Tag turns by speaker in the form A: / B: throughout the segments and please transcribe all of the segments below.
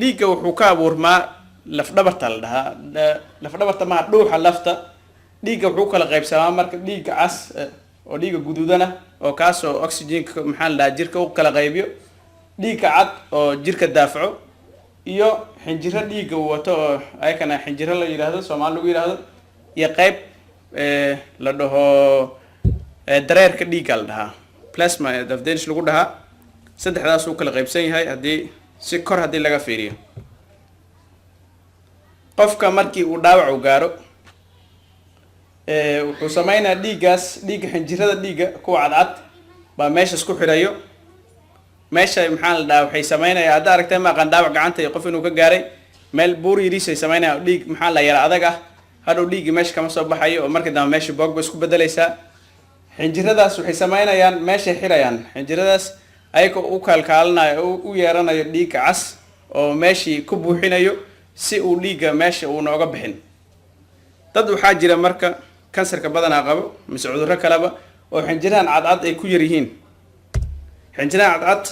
A: dhiigga wuxuu ka abuurmaa lafdhabarta la dhahaa lafdhabarta ma dhuuxa lafta dhiigga wuxuu kala qaybsamaa marka dhiigga cas oo dhiigga guduudana oo kaas oo oxygen-ka maxaa la dhahaa jirka u kala qaybiyo dhiigga cad oo jirka daafaco iyo xinjiro dhiigga wato oo ayakana xinjiro la yiraahdo Soomaali lagu yiraahdo iyo qayb la dhaho dareerka dhiigga la dhahaa plasma dafdeenish lagu dhahaa saddexdaas uu kala qaybsan yahay hadii si kor hadii laga fiiriyo qofka markii uu dhaawac u gaaro wuxuu sameeynaa dhiiggaas dhiigga xinjirada dhiigga kuwa cadcad baa meesha isku xirayo meesha maxaa la dhahaa waxay sameynayaan hadda aragtay ma aqaan dhaawac gacanta iyo qof inuu ka gaaray meel buur yariis ay sameynayaan dhiig maxaa la yara adag ah hadhow dhiiggi meesha kama soo baxayo oo markii dambe meesha boog bay isku bedelaysaa xinjiradaas waxay sameynayaan meesha xirayaan xinjiradaas ayagoo u kaalkaalinayo u yeeranayo dhiigga cas oo meeshii ku buuxinayo si uu dhiigga meesha uu nooga bixin dad waxaa jira marka kansarka badanaa qabo mise cudurro kaleba oo xinjirahan cadcad ay ku yar yihiin xinjirahan cadcad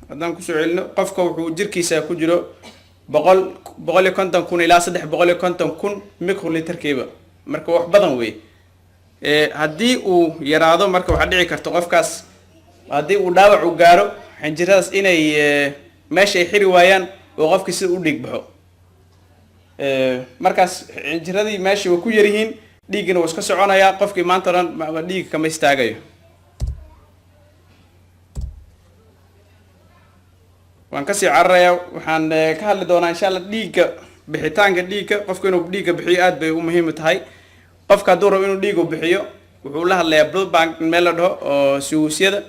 A: haddaan kusoo celino qofka wuxuu jirkiisa ku jiro 150,000 ilaa 350,000 microliterkiiba marka wax badan wey haddii uu yaraado marka waxaa dhici karta qofkaas haddii uu dhaawac u gaaro xinjiradaas inay meesha ay xiri waayaan oo qofkii sida u dhiig baxo markaas xinjiradii meesha way ku yar yihiin dhiiggana wuu iska soconayaa qofkii maanta dhan dhiigga kama istaagayo waan kasii cararayaa waxaan ka hadli doonaa insha Allah dhiigga bixitaanka dhiigga qofka inuu dhiigga bixiyo aad bay u muhiim tahay qofka hadduu rabo inuu dhiig bixiyo wuxuu la hadlayaa blood bank meel la dhaho oo suusyada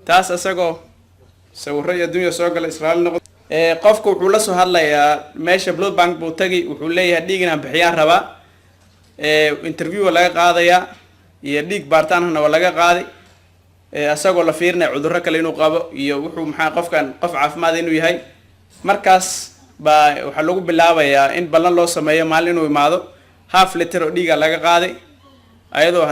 A: taas asagoo sawirro iyo adduunyo soo gala Israa'iil noqdo qofka wuxuu la soo hadlayaa meesha blood bank buu tagi wuxuu leeyahay dhiig inaan bixiyaan rabaa interview laga qaadayaa iyo dhiig baaritaanna waa laga qaaday asagoo la fiirinayo cudurro kale inuu qabo iyo wuxuu maxaa qofkan qof caafimaad inuu yahay markaas baa waxa lagu bilaabayaa in ballan loo sameeyo maalin inuu imaado half liter oo dhiiga laga qaaday ayadoo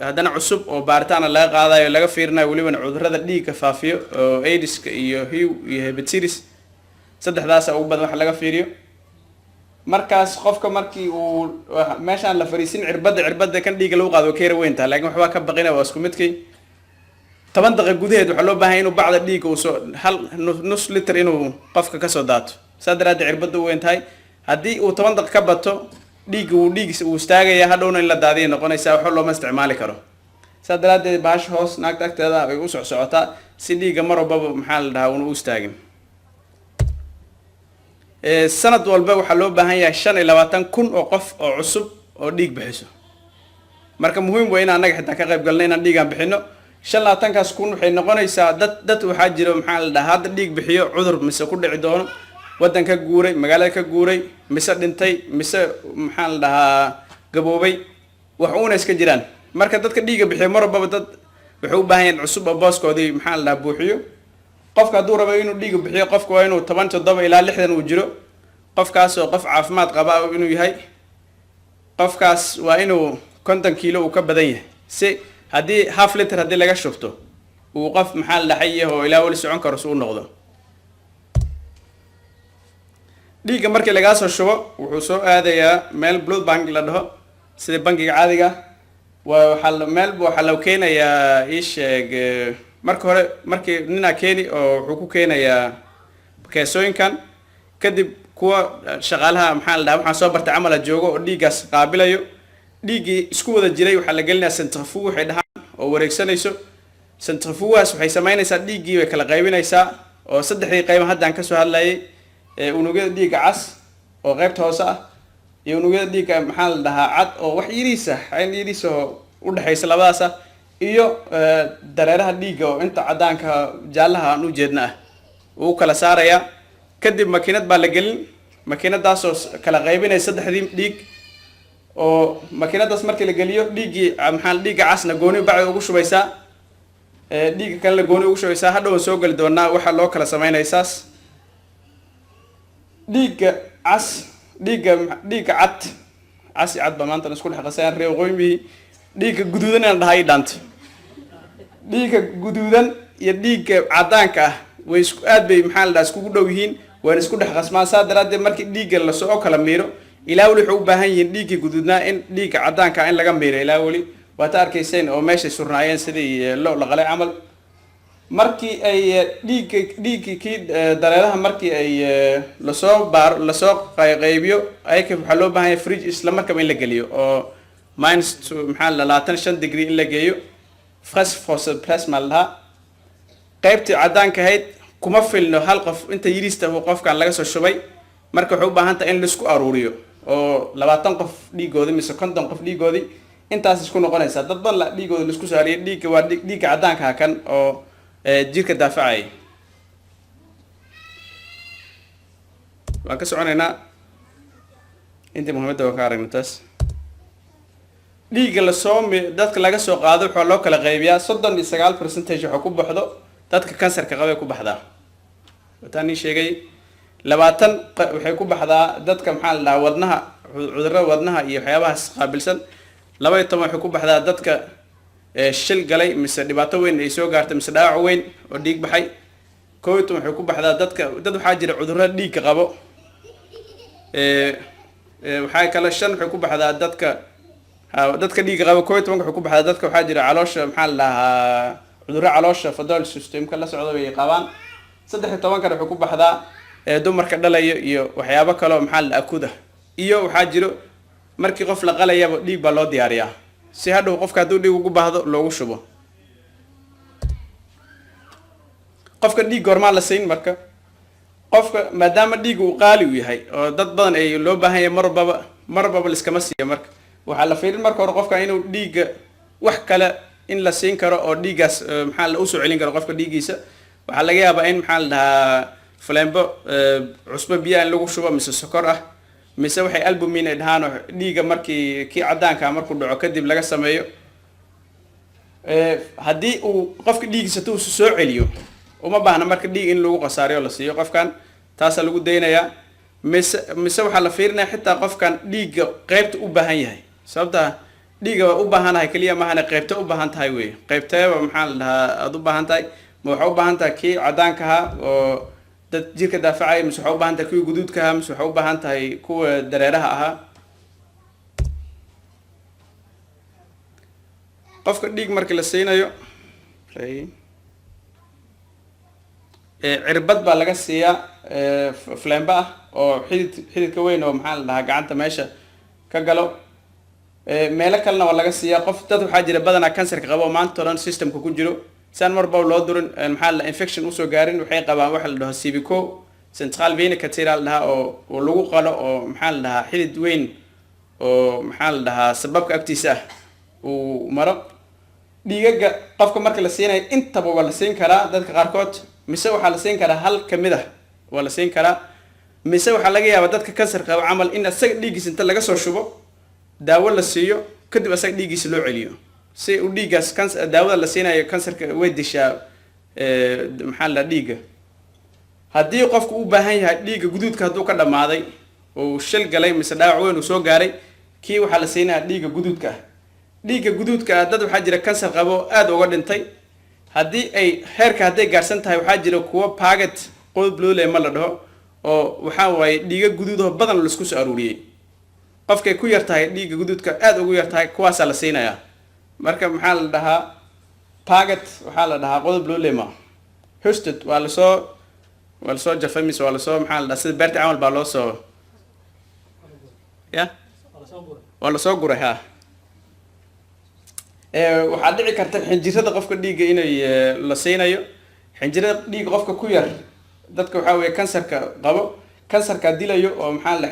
A: haddana cusub oo baaritaan laga qaadayo laga fiirinayo waliba cudurrada dhiigga faafiyo oo AIDS-ka iyo HIV iyo hepatitis saddexdaas ugu badan wax laga fiiriyo markaas qofka markii uu meeshaan la fariisin cirbada kan dhiigga lagu qaado keer weynta laakiin waxba ka baqina waa isku midkii 10 daqiiqo gudaheed waxa loo baahan inuu bacda dhiigga uu soo nus liter inuu qofka ka soo daato saddexda cirbada weyn tahay haddii uu 10 daqiiqo ka bato dhiiggiisa uu istaagaya hadhowna in la daadiyo noqonaysa waxa loo isticmaali karo saddexda baash hoos naagta agteeda ay u socotaa si dhiigga mar walba maxaa la dhahaa uu istaagin sanad walba waxa loo baahan yahay 25,000 oo qof oo cusub oo dhiig bixiso marka muhiim weyn anaga xitaa ka qayb galnay inaan dhiigan bixino 25,000 waxay noqonaysaa dad waxaa jiro maxaa la dhahaa hadda dhiig bixiyo cudur mise ku dhici doono wadan ka guuray magaalada ka guuray mise dhintay mise maxaa la dhahaa gaboobay wax uuna iska jiraan marka dadka dhiiga bixiyo mar walba dad wuxuu u baahan yahay cusub oo booskoodii maxaa la dhahaa buuxiyo qofka hadduu rabo inuu dhiig bixiyo qofka waa inuu 17 ilaa 60 uu jiro qofkaas oo qof caafimaad qaba inuu yahay qofkaas waa inuu 50 kiilo uu ka badan yahay si haddii half liter haddii laga shubto uu qof maxaa la dhaxay oo ilaa wali socon karo soo noqdo dhiigga markii laga soo shubo wuxuu soo aadayaa meel blood bank la dhaho sida bankiga caadiga waxa la keenayaa isheeg marka hore markii nina keeni oo wuxuu ku keenayaa keesooyinkan kadib kuwa shaqaalaha maxaa la dhahaa waxaan soo bartay camal joogo oo dhiiggaas qaabilayo dhiiggii isku wada jiray waxa la gelinayaa centrifuge waxay dhahaan oo wareegsanayso centrifugaas waxay sameynaysaa dhiiggii way kala qaybinaysaa oo saddexdii qayb haddaan ka soo hadlayay unugyada dhiigga cas oo qaybta hoose ah iyo unugyada dhiigga maxaa la dhahaa cad oo wax yariisa oo u dhaxaysa labadaas ah iyo dareeraha dhiigga oo inta cadaanka jaalaha aan u jeedna ah uu kala saaraya kadib makiinad baa la gelin makiinadaas oo kala qaybinaysa saddexdii dhiig oo makiinadaas markii la geliyo dhiiggii maxaa dhiigga casna gooni bacay ugu shubaysaa dhiigga kale gooni ugu shubaysaa hadhow soo gali doonaa waxa loo kala sameynaysaas dhiigga cas dhiigga cad ba maanta isku dhaxqasaan reew qoymi dhiigga guduudan aan dhahay dhaanto dhiigga guduudan iyo dhiigga cadaanka ah way isku aad bay maxaa la dhahaa isku dhow yihiin waan isku dhex qasmaan saa daraaddeed markii dhiigga lasoo kala miiro ilaa weli wuxuu u baahan yihiin dhiiggii guduudnaa in dhiigga caddaanka in laga miiro ilaa weli waata arkayseen oo meeshay surnaayeen sidii lo la qalay camal markii ay dhiiggii kii dareeraha markii ay lasoo qaybiyo ayaka waxaa loo baahan yahay fridge isla markaba in la geliyo oo minus maxaa la 25 degree in la geeyo fresh frozen plasma lahaa qaybtii caddaanka ahayd kuma filno hal qof inta yirista uu qofkan laga soo shubay marka wuxuu u baahan tahay in la isku aruuriyo oo 20 qof dhiigoodi mise 50 qof dhiigoodi intaas isku noqonaysa dad badan la dhiigoodi la isku saariyo dhiigga waa dhiigga caddaanka kan oo jirka daafacay waan ka soconaynaa intii muhiimadda oo ka aragna taas dhiigga la soo dadka laga soo qaado waxa loo kala qaybiyaa 39% waxa ku baxdo dadka kansarka qaba ku baxdaa wataani sheegay 20 waxay ku baxdaa dadka maxaa la wadnaha cudurrada wadnaha iyo waxyaabahaas qaabilsan 12 waxay ku baxdaa dadka shil galay mise dhibaato weyn ay soo gaartay mise dhaawac weyn oo dhiig baxay 12 waxay ku baxdaa dadka dad waxaa jira cudurrada dhiigga qabo waxay kala 5 waxay ku baxdaa dadka dhiigga qabo 12 waxay ku baxdaa dadka waxaa jira caloosha maxaa la dhahaa cudurro caloosha fadal systemka la socdo way qabaan 13 waxay ku baxdaa dumarka dhalayo iyo waxyaabo kale oo maxaa la akuda iyo waxaa jiro markii qof la qalayaba dhiig baa loo diyaariyaa si hadhow qofka hadduu dhiig ugu baahdo loogu shubo qofka dhiig goormaa la siin marka qofka maadaama dhiig uu qaali u yahay oo dad badan ay loo baahan yahay marbaba liskama siiyo marka waxaa la fiirin marka hore qofka inuu dhiigga wax kale in la siin karo oo dhiiggaas maxaa la usoo celin karo qofka dhiiggiisa waxaa laga yaabaa in maxaa la dhahaa flambo cusbo biyaha in lagu shubo mise sokor ah mise waxay albumin ay dhahaan dhiigga markii kii caddaanka markuu dhaco kadib laga sameeyo haddii uu qofka dhiiggiisa tuu soo celiyo uma baahna marka dhiig in lagu qasaariyo la siiyo qofkan taasaa lagu daynayaa mise waxaa la fiirinaya xitaa qofkan dhiigga qaybta u baahan yahay sababta dhiigga waa u baahanahay kaliya maahane qaybta u baahan tahay wey qaybteeba maxaa la dhahaa aada u baahan tahay ma waxaa u baahan tahay kii caddaanka ahaa oo dad jirka daafacay mise waxaa u baahan tahay kuwii guduudka ahaa mise waxaa u baahan tahay kuwa dareeraha ahaa qofka dhiig markii la siinayo cirbad baa laga siiyaa flambe ah oo xididka weyn oo maxaa la dhahaa gacanta meesha ka galo meelo kalena waa laga siiyaa qof dad waxaa jira badanaa kansarka qabo oo maanta oran systemka ku jiro saan marba loo durin maxaa la infection usoo gaarin waxay qabaan waxa la dhaho civico central vena cathedral la dhahaa oo lagu qalo oo maxaa la dhahaa xidid weyn oo maxaa la dhahaa sababka agtiisa ah uu maro dhiigaga qofka marka la siinayo intaba waa la siin karaa dadka qaarkood mise waxaa la siin karaa hal kamid ah waa la siin karaa mise waxaa laga yaabaa dadka kansar qaba camal in asaga dhiiggiisa inta laga soo shubo daawo la siiyo kadib asaga dhiiggiisa loo celiyo si uu dhiiggaas daawada la siinayo kansarka way dishaa maxaa la dhiigga haddii qofku u baahan yahay dhiigga guduudka hadduu ka dhammaaday uu shil galay mise dhaawac weyn uu soo gaaray kii waxaa la siinayaa dhiigga guduudka ah dhiigga guduudka ah dad waxaa jira kansar qabo aada uga dhintay haddii ay heerka hadday gaarsan tahay waxaa jira kuwa paget qodob loole ma la dhaho oo waxaa waaye dhiiga guduudaho badan laisku soo aruuriyey qofkay ku yar tahay dhiigga guduudka aada ugu yar tahay kuwaasaa la siinayaa marka maxaa la dhahaa paget waxaa la dhahaa qodob loolema hosted waa lasoo jafay mise waa lasoo maxaa la dhahaa sida beerta camal baa loo soo ya waa lasoo guray ha waxaa dhici karta xinjirada qofka dhiigga inay la siinayo xinjirada dhiigga qofka ku yar dadka waxaa weeye kansarka qabo kansarka dilayo oo maxaa la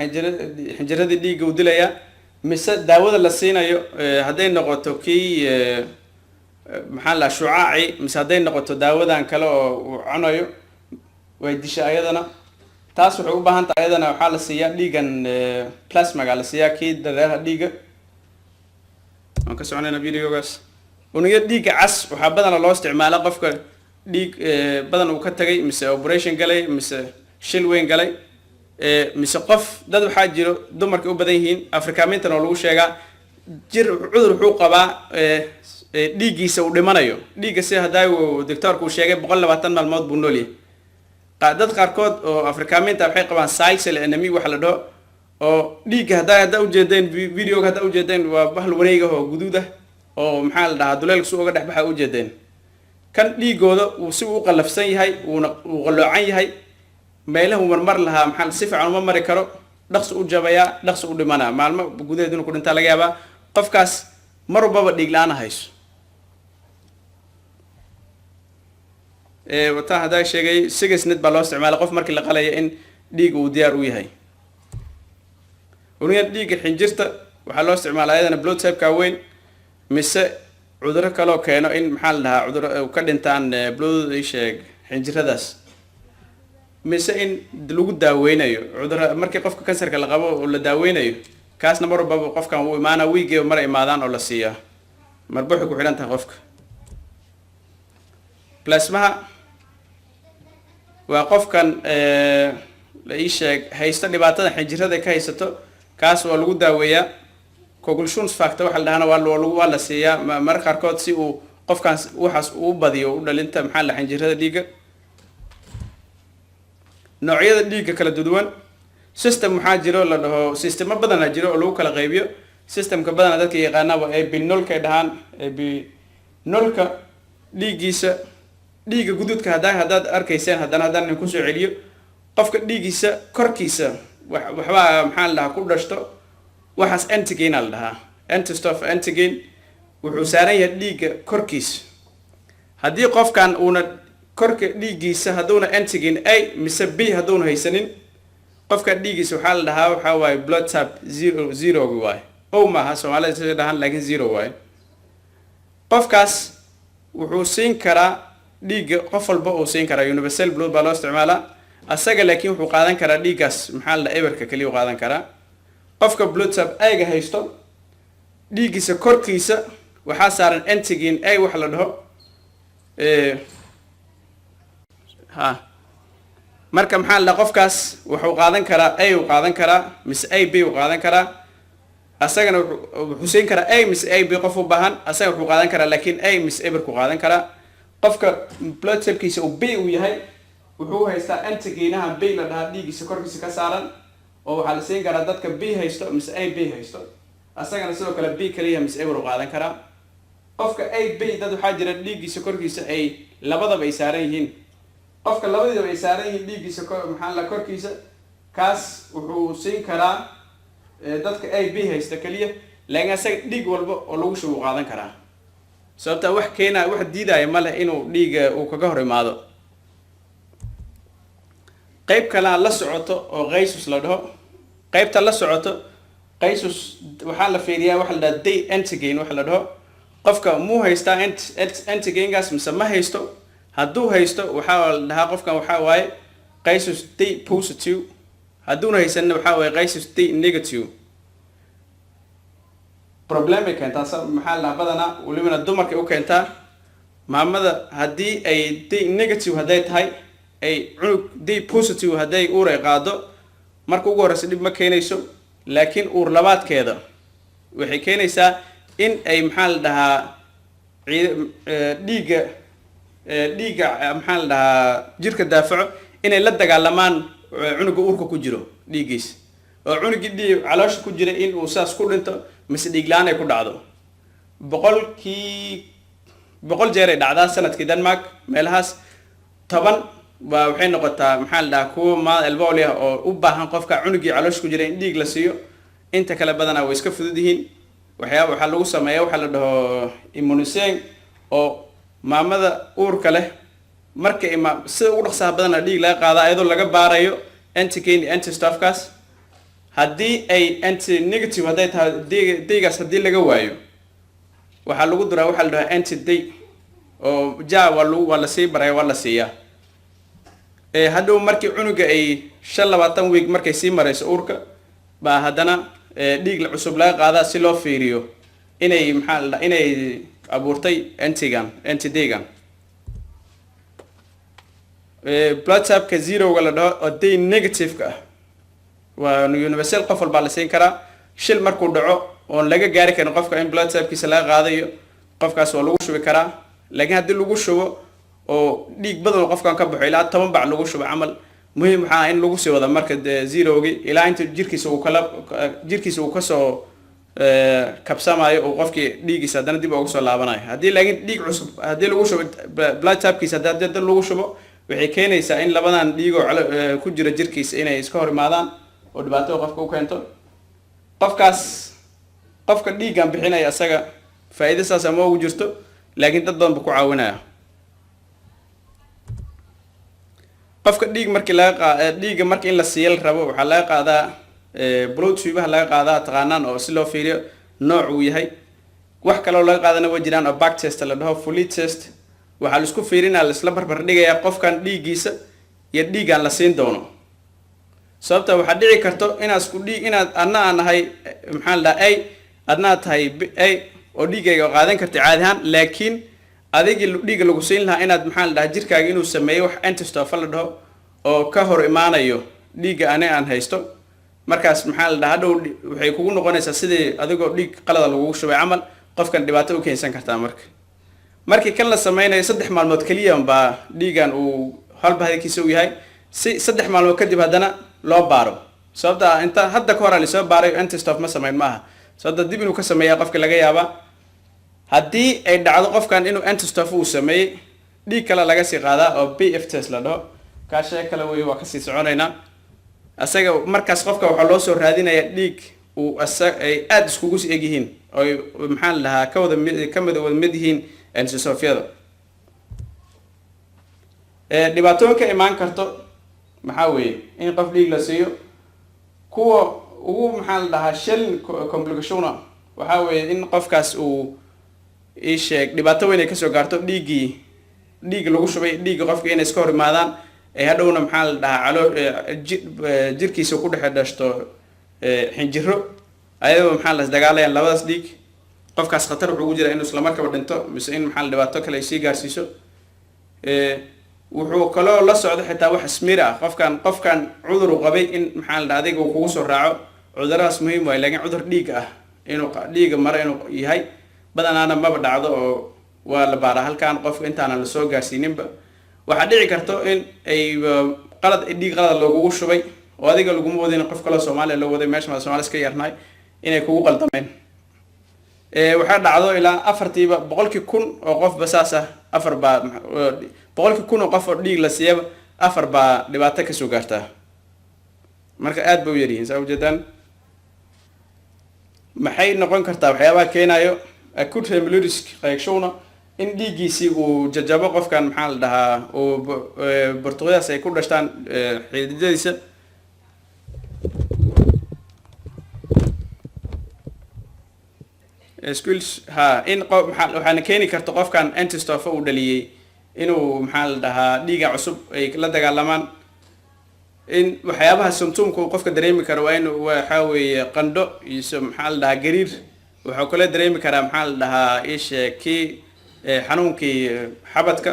A: xinjiradii dhiigga uu dilayaa mise daawada la siinayo hadday noqoto kii maxaa la shucaaci mise hadday noqoto daawadan kale oo uu cunayo way disha ayadana taas waxay u baahan tahay ayadana waxaa la siiyaa dhiigan plasmaga la siiyaa kii dareeraha dhiigga waan ka soconayna videogaas unugya dhiigga cas waxaa badanaa loo isticmaalaa qofka dhiig badan uu ka tagay mise operation galay mise shil weyn galay mise qof dad waxaa jiro dumarka u badan yihiin afrikaamintana oo lagu sheegaa cudur wuxuu qabaa dhiiggiisa uu dhimanayo dhiigga si haddaa uu doctoorku uu sheegay 120 maalmood buu nool yahay dad qaarkood oo afrikaamiinta waxay qabaan sickle cell anemia waxa la dhaho oo dhiigga haddaa ujeedeen videoga haddaa ujeedeen waa bahal wareega oo guduud ah oo maxaa la dhahaa duleelka si uga dhex baxa ujeedeen kan dhiigooda uu si u qalafsan yahay uu qaloocan yahay meelaha uu marmar lahaa maxaa si fiican uma mari karo dhaqso u jabayaa dhaqso u dhimanaa maalmo gudaheed inuu ku dhintaa laga yaabaa qofkaas mar walbaba dhiig la-aan hayso wata haddaa sheegay sigasnid baa loo isticmaalay qof markii la qalaya in dhiig uu diyaar u yahay unugan dhiigga xinjirta waxaa loo isticmaalaa ayadana blood type-ka weyn mise cudurro kaloo keeno in maxaa la dhahaa cudurro ka dhintaan blood sheeg xinjiradaas mise in lagu daaweynayo cudurro markii qofka kansarka la qabo oo la daaweynayo kaasna mar walbaba qofkan uu imaana wiigiiba mar imaadaan oo la siiyaa marba waxay ku xidhan tahay qofka plasmaha waa qofkan la ii sheeg haysta dhibaatada xinjirada ka haysato kaas waa lagu daaweeyaa coagulations factor waxa la dhahana waa la siiyaa mararka qaarkood si uu qofkaas waxaas uu badiyo u dhalinta maxaa la xinjirada dhiigga noocyada dhiigga kala duwan system waxaa jiro la dhaho systemo badana jiro oo lagu kala qaybiyo systemka badana dadka yaqaana waa ebinolka ay dhahaan ebinolka dhiiggiisa dhiigga guduudka haddaad arkayseen haddaan ku soo celiyo qofka dhiiggiisa korkiisa waxbaa maxaa la dhahaa ku dhashto waxaas antigen la dhahaa antistof antigen wuxuu saaran yahay dhiigga korkiisa haddii qofkan uuna korka dhiiggiisa hadduuna antigen a mise b hadduuna haysanin qofka dhiiggiisa waxaa la dhahaa waxaa waaye blood type zero waaye o maaha soomaalida sida dhahaan laakiin zero waaye qofkaas wuxuu siin karaa dhiigga qof walba uu siin karaa universal blood baa loo isticmaalaa asaga laakiin wuxuu qaadan karaa dhiiggaas maxaa la dhahaa eberka kaliya u qaadan karaa qofka blood type a-ga haysto dhiiggiisa korkiisa waxaa saaran antigen a waxa la dhaho marka maxaa la dhaha qofkaas wuxuu qaadan karaa a uu qaadan karaa mise a b uu qaadan karaa asagana wuxuu siin karaa a mise a b qof u baahan asaga wuxuu qaadan karaa laakiin a mise eberku qaadan karaa qofka blood type-kiisa uu b uu yahay wuxuu haystaa antigenaha b la dhahaa dhiiggiisa korkiisa ka saaran oo waxaa la siin karaa dadka b haysto mise a b haysto asagana sidoo kale b kaliya mise eber u qaadan karaa qofka a b dad waxaa jira dhiiggiisa korkiisa ay labadaba ay saaran yihiin qofka labadiiba ay saaran yihiin dhiiggiisa maxaa la korkiisa kaas wuxuu siin karaa dadka a b haysta kaliya laakiin asaga dhiig walba oo lagu shubo u qaadan karaa sababta wax keenaya wax diidaya ma leh inuu dhiiga uu kaga hor imaado qayb kalena la socoto oo qaysus la dhaho qaybta la socoto qaysus waxaa la fiiriyaa waxa la dhaha day antigen waxa la dhaho qofka muu haystaa antigengaas mise ma haysto hadduu haysto waxaa la dhahaa qofkan waxaa waaye qaysus day positive hadduuna haysanna waxaa waaye qaysus day negative problemay keentaa maxaa la dhahaa badanaa welibana dumarkay u keentaa maamada haddii ay day negative hadday tahay ay cunug day positive hadday uur ay qaado marka ugu horreysa dhib ma keenayso laakiin uur labaadkeeda waxay keenaysaa in ay maxaa la dhahaa dhiigga maxaa la dhahaa jirka daafaco inay la dagaalamaan cunuga uurka ku jiro dhiiggiisa oo cunugii dhiig caloosha ku jira in uu saas ku dhinto mise dhiig la-aan ay ku dhacdo 100 jeer ay dhacdaa sanadkii Denmark meelahaas 10 waa waxay noqotaa maxaa la dhahaa kuwa elbowli ah oo u baahan qofka cunugii caloosha ku jira in dhiig la siiyo inta kale badanaa way iska fudud yihiin waxaa lagu sameeyaa waxa la dhaho immunising oo maamada uurka leh marka sida ugu dhaqsaha badanaa dhiig laga qaada iyadoo laga baarayo antigen antistofkaas haddii ay anti negative hadday tahay daygaas haddii laga waayo waxaa lagu duraa waxa la dhaho anti day oo waa la sii baraya waa la siiyaa hadhow markii cunuga ay 25 week markay sii marayso uurka baa haddana dhiig la cusub laga qaadaa si loo fiiriyo inay maxaa la inay abuurtay antidegan blood type-ka zero-ga la dhaho oo day negative-ka ah waa universal qof walbaa la siin karaa shil markuu dhaco oon laga gaari karin qofka in blood type-kiisa laga qaadayo qofkaas waa lagu shubi karaa laakiin haddii lagu shubo oo dhiig badan qofkan ka baxo ilaa 10 bac lagu shubo camal muhiim waxa in lagu sii wada marka zerogi ilaa inta jirkiisa uu ka soo kabsamayo oo qofkii dhiigiisa hadana dib ugu soo laabanayo hadii laakiin dhiig cusub hadii lagu shubo blood type-kiisa hadii lagu shubo waxay keenaysaa in labadan dhiigo ku jira jirkiisa inay iska hor imaadaan oo dhibaato qofka u keento qofka dhiigan bixinaya asaga faa'iido saas ama ugu jirto laakiin dad badan ku caawinaya qofka dhiig markii dhiiga markii in la siiyo rabo waxa laga qaadaa blood tube laga qaadaa taqaanaan oo si loo fiiriyo nooc uu yahay wax kale oo laga qaadana waa jiraan oo back test la dhaho full test waxa la isku fiirinaa la isla barbar dhigayaa qofkan dhiigiisa iyo dhiigan la siin doono sababta waxa dhici karto inaad adna ahay maxaa la dhahay adna tahay ay oo dhiigayga qaadan karto caadi ahaan laakiin adiga dhiiga lagu siin lahaa inaad maxaa la dhahay jirkaaga inuu sameeyo wax antistoph la dhaho oo ka hor imaanayo dhiiga aan haysto markaas maxaa la dhahaa hadhow waxay kugu noqonaysaa sidii adigoo dhiig qalad lagu shubay camal qofkan dhibaato u keensan kartaa markii kan la sameeyay 3 maalmood kaliya baa dhiigan uu halba hadkiisa u yahay si 3 maalmood kadib hadana loo baaro sababta inta hadda ka hor la soo baaray antistoph ma sameyn maaha sababta dib inuu ka sameeyaa qofka laga yaaba haddii ay dhacdo qofkan inuu antistoph uu sameeyay dhiig kale laga sii qaadaa oo BF test la dhaho kaashay kale way waa ka sii soconaynaa asaga markaas qofka waxa loo soo raadinayaa dhiig uu ay aad iskugu sii egyihiin oo maxaa la dhahaa ka wada mid yihiin antistophyada dhibaatooyinka imaan karto maxaa weeye in qof dhiig la siiyo kuwa ugu maxaa la dhahaa shell complication waxa weeye in qofkaas uu sheeg dhibaato weyn ay ka soo gaarto dhiig lagu shubay dhiig qofka inay iska hor imaadaan ay hadhowna maxaa la dhahaa jirkiisa ku dhex dhashto xinjiro ayadoo maxaa la dagaalayaan labadaas dhiig qofkaas khatar wuxuu jira inuu isla markaba dhinto mise in maxaa la dhibaato kale ay sii gaarsiiso wuxuu kaloo la socdo xitaa wax smear ah qofkan cudur uu qabay in maxaa la dhahaa adiga uu kugu soo raaco cuduradaas muhiim waay laakiin cudur dhiig ah inuu dhiiga mara inuu yahay badanaana maba dhacdo oo waa la baaraa halkan qofka intaana la soo gaarsiininba waxa dhici karto in ay dhiig qalad loogu shubay oo adiga lagu moodin qof kale Soomaaliya loo waday meesha Soomaaliya iska yarnay inay kugu qaldameen waxa dhacdo ilaa 100,000 oo qof basaas ah 100,000 oo qof oo dhiig la siiyaba 4 baa dhibaato ka soo gaartaa marka aad buu yariin sababtan maxay noqon kartaa waxyaabaha keenayo acute hemolytic reaction in dhiigiisi uu jajabo qofkan maxaa la dhahaa oo Portuguese ay ku dhashtaan xididadiisa skills in waxaana keeni karto qofkan antistoph uu dhaliyay inuu maxaa la dhahaa dhiiga cusub ay la dagaalamaan in waxyaabaha symptomku qofka dareemi karo waa in waxa weeye qandho iyo maxaa la dhahaa gariir waxa kale dareemi karaa maxaa la dhahaa kii xanuunkii xabadka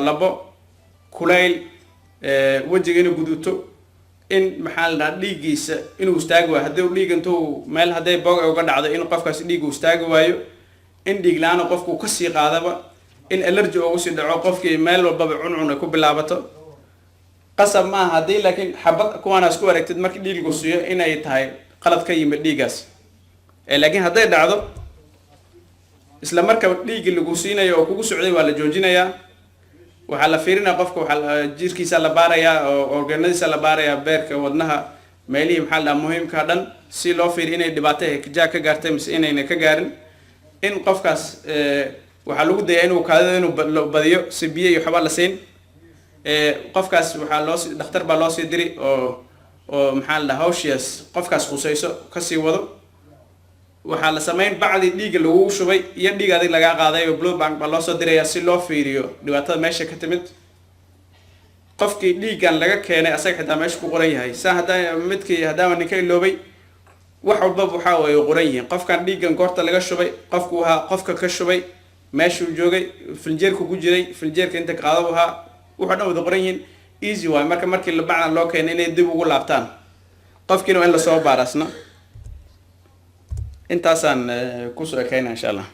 A: labo kulayl wajiga inuu guduto in maxaa la dhahaa dhiigiisa inuu istaago haddii dhiig intuu meel haday boog uga dhacdo in qofkaas dhiig uu istaago waayo in dhiig la'aan qofku ka sii qaadaba in allergy ugu sii dhaco qofkii meel walba cuncun ay ku bilaabato qasab ma hadii laakiin xabad kuwana isku aragtid markii dhiig lagu siiyo inay tahay qalad ka yimid dhiigaas laakiin haday dhacdo isla markaa dhiig lagu siinayo oo kugu socday waa la joojinayaa waxa la fiirina qofka waxa jirkiisa la baaraya oo organadiisa la baaraya beerka wadnaha meelihii maxaa la muhiimka dhan si loo fiiriyo inay dhibaato ka gaartay mise inayna ka gaarin in qofkaas waxa lagu dayaa inuu kaadida inuu badiyo si biyo iyo xabal la siin qofkaas waxa loo dhakhtar baa loo sii diri oo maxaa la hawshiis qofkaas qusayso ka sii wado waxa la sameyn bacdi dhiig lagu shubay iyo dhiig adag laga qaaday oo blood bank baa loo soo diraya si loo fiiriyo dhibaatada meesha ka timid qofkii dhiigan laga keenay asaga xitaa meesha ku qoran yahay hadaa ninka iloobay wax walba waxa way qoran yihiin qofkan dhiigan goorta laga shubay qofka ka shubay meeshuu joogay filjeerku ku jiray filjeerka inta qaado wuxuu dhan wada qoran yihiin easy way markii la bacdan loo keenay inay dib ugu laabtaan qofkiina in la soo baarasna intaasaan ku soo ekeynaa insha Allah